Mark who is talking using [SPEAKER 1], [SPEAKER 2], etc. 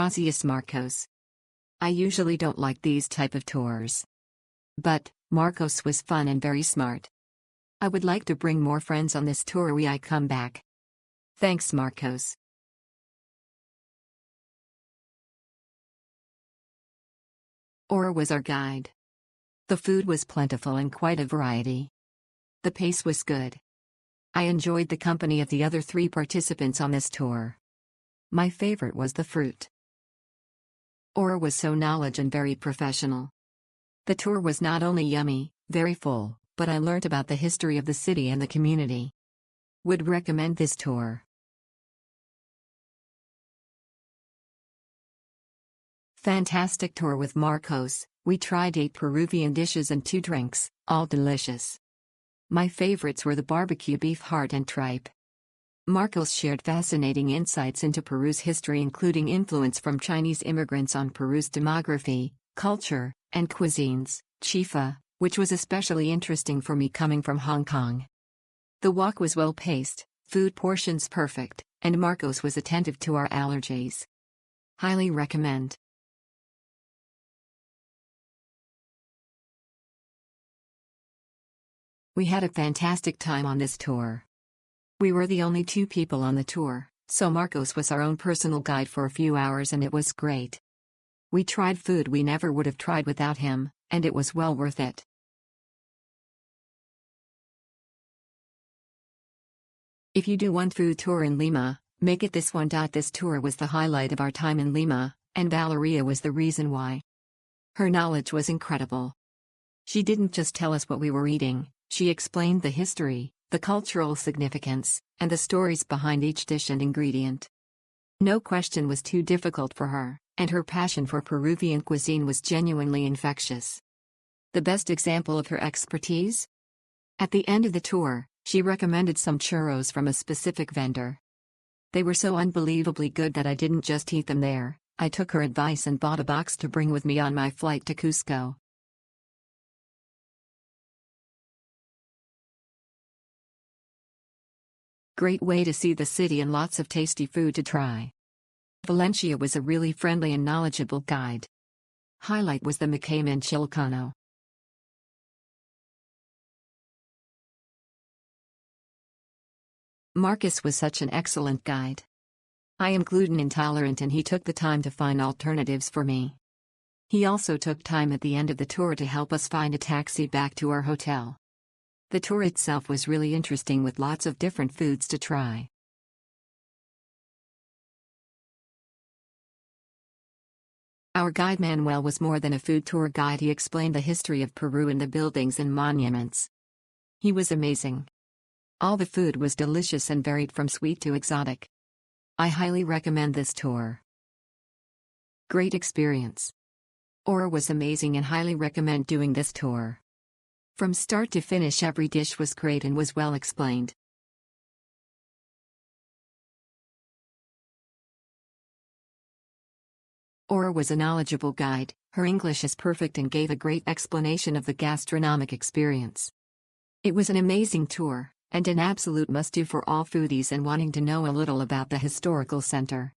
[SPEAKER 1] Gracias, Marcos. I usually don't like these type of tours. But Marcos was fun and very smart. I would like to bring more friends on this tour when I come back. Thanks, Marcos. Aura was our guide. The food was plentiful and quite a variety. The pace was good. I enjoyed the company of the other 3 participants on this tour. My favorite was the fruit. Aura was so knowledgeable and very professional. The tour was not only yummy, very full, but I learned about the history of the city and the community. Would recommend this tour. Fantastic tour with Marcos. We tried 8 Peruvian dishes and 2 drinks, all delicious. My favorites were the barbecue beef heart and tripe. Marcos shared fascinating insights into Peru's history, including influence from Chinese immigrants on Peru's demography, culture, and cuisines, chifa, which was especially interesting for me coming from Hong Kong. The walk was well-paced, food portions perfect, and Marcos was attentive to our allergies. Highly recommend. We had a fantastic time on this tour. We were the only 2 people on the tour, so Marcos was our own personal guide for a few hours and it was great. We tried food we never would have tried without him, and it was well worth it. If you do one food tour in Lima, make it this one. This tour was the highlight of our time in Lima, and Valeria was the reason why. Her knowledge was incredible. She didn't just tell us what we were eating, she explained the history, the cultural significance, and the stories behind each dish and ingredient. No question was too difficult for her, and her passion for Peruvian cuisine was genuinely infectious. The best example of her expertise? At the end of the tour, she recommended some churros from a specific vendor. They were so unbelievably good that I didn't just eat them there, I took her advice and bought a box to bring with me on my flight to Cusco. Great way to see the city and lots of tasty food to try. Valencia was a really friendly and knowledgeable guide. Highlight was the Macaman Chilcano. Marcus was such an excellent guide. I am gluten intolerant and he took the time to find alternatives for me. He also took time at the end of the tour to help us find a taxi back to our hotel. The tour itself was really interesting with lots of different foods to try. Our guide Manuel was more than a food tour guide. He explained the history of Peru and the buildings and monuments. He was amazing. All the food was delicious and varied from sweet to exotic. I highly recommend this tour. Great experience. Aura was amazing and highly recommend doing this tour. From start to finish every dish was great and was well explained. Aura was a knowledgeable guide, her English is perfect and gave a great explanation of the gastronomic experience. It was an amazing tour, and an absolute must-do for all foodies and wanting to know a little about the historical center.